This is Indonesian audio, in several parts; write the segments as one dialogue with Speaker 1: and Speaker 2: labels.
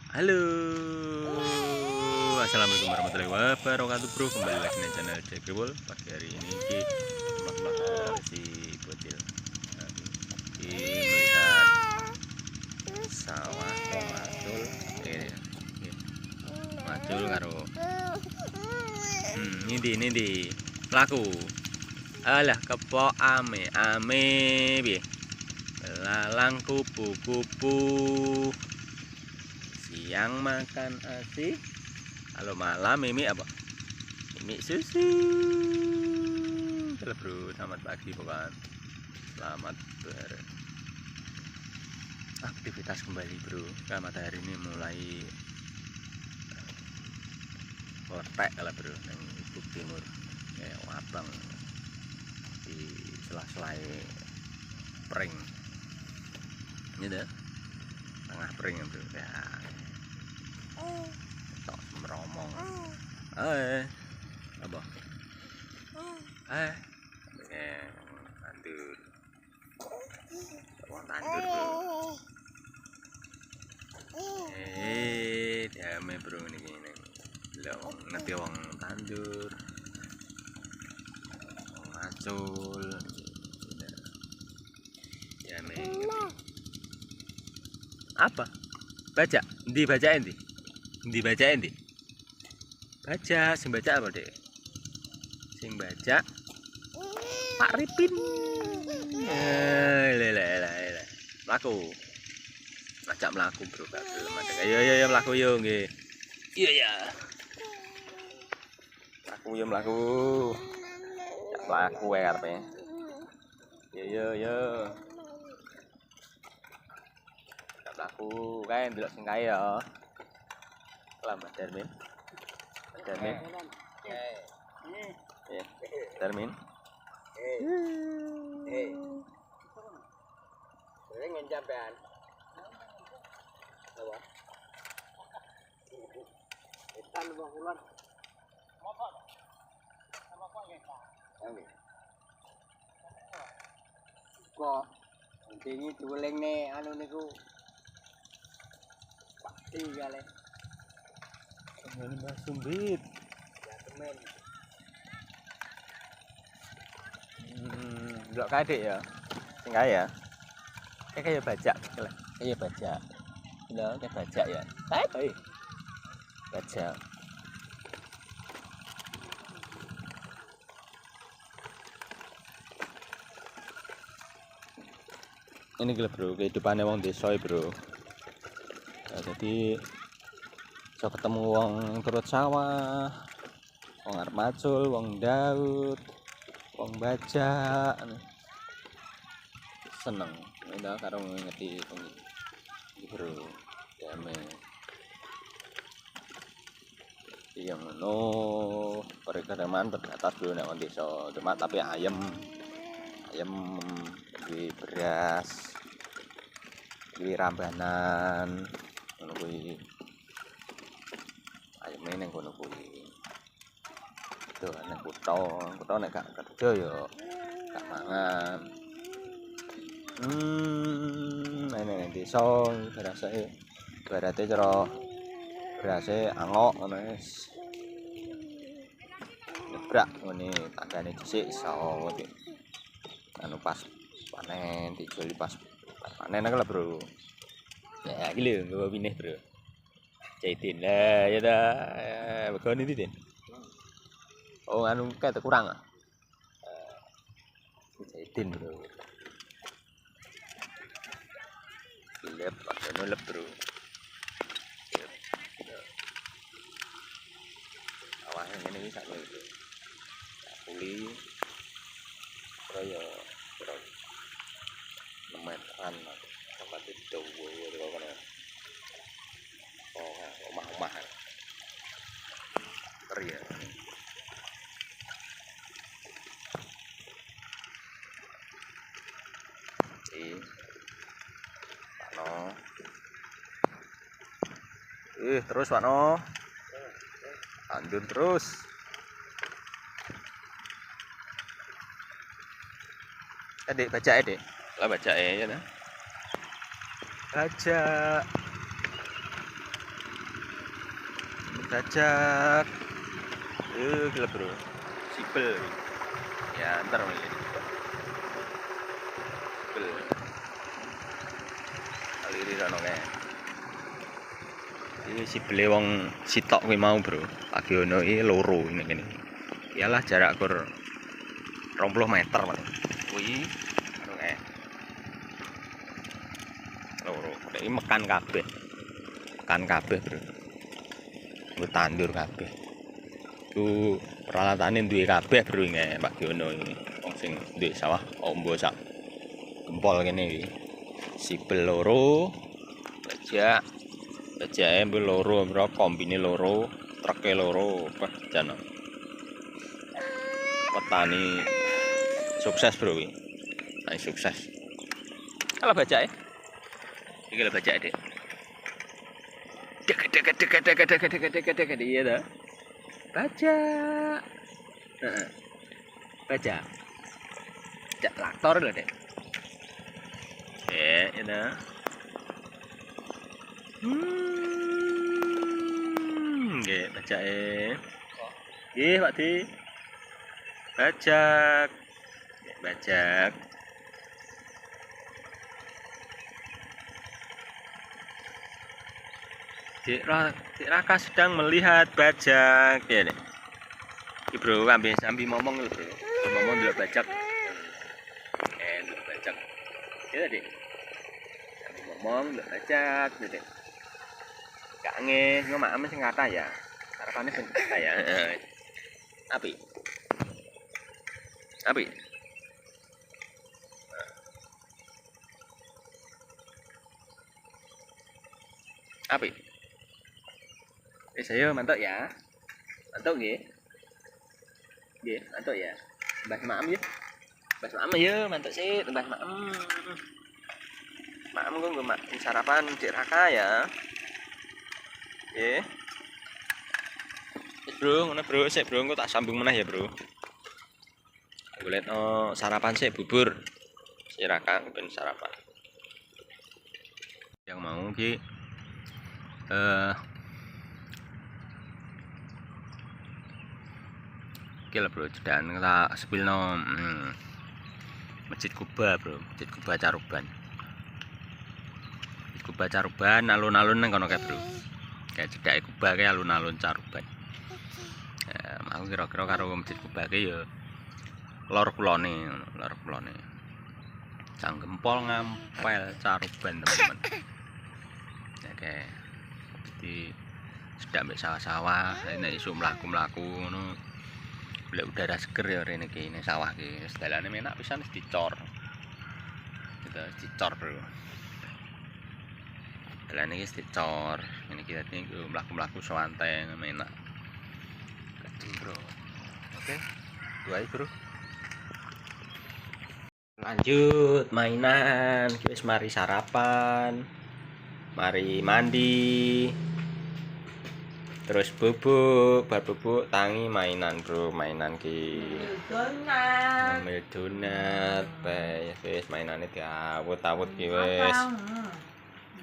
Speaker 1: Halo, assalamualaikum warahmatullahi wabarakatuh bro. Kembali lagi di channel Jack Gribol. Pagi hari ini ki semak si bocil. Ini melihat sawah macul, macul karo. Ini di laku. Alah kepo ame bi. Lalang kupu-kupu. Siang makan asi, kalau malam mimi apa? Mimi susu. Halo bro, selamat pagi bukan? Selamat beraktivitas kembali bro. Nah, matahari ini mulai meletek lah bro, yang ufuk timur, kayak abang di sela-sela pering. Ini dah tengah pering ya bro ya. Tok meromong. Apa? Tandur. Wong tandur, bro. Diame bro niki ning. Lha wong ngerti wong tandur. Wong macul. Diame. Apa? Baca. Ndi bacain ndi? Ndi bacain ndi? Baca, sing baca apa, Dek? Sing baca Pak Ripin. Mlaku. Ngajak mlaku, bro. Gak gelem madeng. Ayo mlaku yo nggih. Iya ya. Mlaku yo mlaku. Jak mlaku wae karepe. Yo. Jak mlaku kae ndelok sing kae ya. Selamat Darmin. Darmin. Ya, Darmin.
Speaker 2: Sering ngejaban. Apa? Ikan bang ular. Kok ini tuling nih anu niku. Pasti kali.
Speaker 1: Ini Mbak Sumbit.
Speaker 2: Ya temen.
Speaker 1: Delok kae Dik ya. Sing kae ya. Kayak baca, kayak baca. Lho, kayak baca ya. Kae. Baca. Ini gila bro, kehidupannya wong desa bro. Nah, jadi so ketemu wong turut sawah, wong arep macul, wong daud, wong baca, seneng. Ini karo ngerti bro, jame. Iya ngono, perekonomian terbatas bro nek wong desa, cuma tapi ayam di beras, di rambanan, ngono kuwi. Ayame ning kono kuwi. Itu nek kutho nek gak kerja ya gak mangan. Nek desa berase cara berase angok ngono wis. Nyebrak ngene tandane dhisik iso anu pas panen dijual pas panen lah bro. Ya iki lho nggo winih bro. Jaitin lah ya dah. Begone iki Den. Oh anu kayak kurang ah. Jaitin bro. Lep pakai lep bro. Awalnya ini bisa bro. Kuli. Kaya memetan tempat itu gue kan omah-omah ya Pakno terus Pakno lanjut terus adik baca adik lah baca ya nah baca Bajak. Gila bro. Sipel. Ya, ntar mulai. Sipel. Aliri rono kae. Iki sipele wong sitok kuwi mau, Bro. Agiono iki loro ngene kene. Iyalah jarak kur 20 meter paling. Kuwi anu kae. Loro. Iki mekan kabeh. Mekan kabeh, Bro. Nggo tandur kabeh. Ku peralatane duwe kabeh, Bro, ngene Pak Giono iki. Wong sing duwe sawah ombo sak gempol kene iki. Sipel loro, bajake mbok loro, bro, kombine loro, treke loro, wah jan. Petani sukses, Bro, iki. Petani sukses. Kalau bajake. Iki lho bajake, Dik. Dek. Iya dah. Bajak. Heeh. Bajak. Bajak traktor lho, Dek. Ya dah. Nggih, bajake. Nggih, Pak Di. Bajak. Bajak. Dik Raka sedang melihat bajak, ya deh. Iki bro, sambil ngomong lho, Bro. Ngomong dulu bajak. Dulu bajak. Ya deh. Sambil ngomong dulu bajak, ya deh. Kange, ngomak ame sing kata ya. Harapannya sing kata ya. Api. Saya mantap ya. Mantap nggih. Nggih, mantap ya. Mbah Maem ya. Mbah Maem ya, mantap sih, Mbah Maem. Maem kok nggo sarapan Dik Raka ya. Nggih. Bro, ngono bro, sik bro, engko tak sambung meneh ya, Bro. Golek sarapan sik bubur. Si Raka ben sarapan. Yang mau ki Oke bro, dan kita sepilno Masjid Kuba, Bro. Masjid Kuba Caruban. Masjid Kuba Caruban alun-alun nang kono kae, Bro. Kayak cedake Kuba kae alun-alun Caruban. Aku kira-kira karo Masjid Kuba kae ya lor kulone. Canggempol ngampel Caruban, teman-teman. Oke. Jadi sedak mbek sawah-sawah, nek iso mlaku-mlaku ngono. Boleh udara seger ya rene iki ning sawah iki. Sedalane enak pisan wis dicor. Kita dicor, Bro. Sedalane iki dicor. Ini kita iki mlaku-mlaku santai enak. Kecil, Bro. Oke. Duai, Bro. Lanjut mainan. Wis mari sarapan. Mari mandi. Terus bubuk, bar bubuk tangi mainan, Bro. Mainan ki donat, wis mainane diawut-awut ki wis.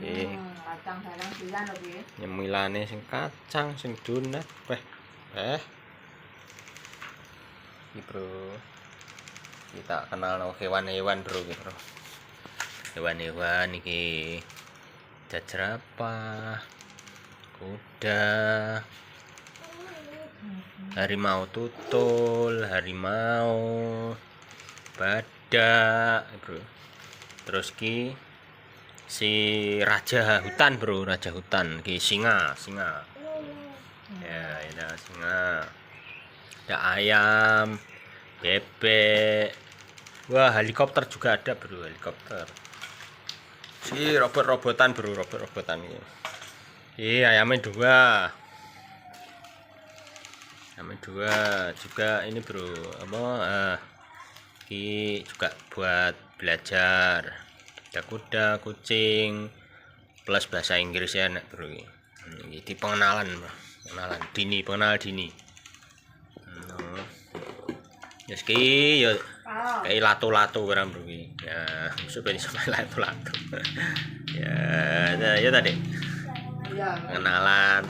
Speaker 1: Iki kacang dalang pisan lho iki. Nyemilane sing kacang, sing donat, Iki, Bro. Kita kenal hewan-hewan, Bro, iki, Bro. Hewan-hewan iki jerapah, kuda, harimau tutul, harimau, badak, Bro. Terus ki si raja hutan, Bro, raja hutan ki singa. Ya, ada singa. Ada ayam, bebek. Wah, helikopter juga ada, Bro, helikopter. Si robot-robotan, Bro, robot-robotan ini. Ayamnya dua juga ini, Bro. Ini juga buat belajar. Ada kuda, kucing, plus bahasa Inggris ya, Bro. Ini pengenalan dini. Yes ki yo kayak lato-lato barang, Bro. Ya, supaya sampai lato-lato. Ya tadi. Pengenalan.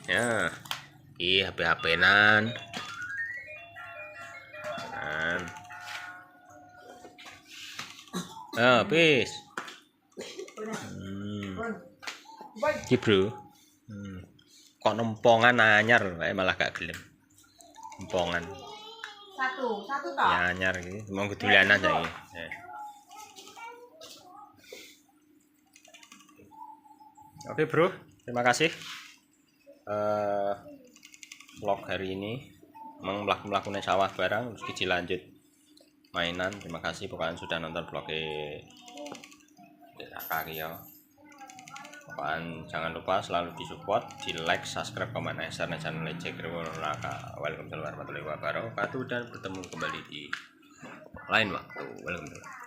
Speaker 1: Ya. HP-HP-nan. Habis. Iki, Bro. Kok nempongan anyar wae malah gak gelem. Nempongan.
Speaker 3: Satu toh.
Speaker 1: Ya anyar iki, mau kedulanan saiki. Oke, Bro. Terima kasih. Vlog hari ini melakukan sawah barang terus kiji lanjut mainan. Terima kasih pokoknya sudah nonton vlognya kaki ya. Pokoknya jangan lupa selalu disupport, di like, subscribe, komen, share dan channel Cekri Wonolaka. Waalaikumsalam warahmatullahi wabarakatuh dan bertemu kembali di lain waktu. Waalaikumsalam.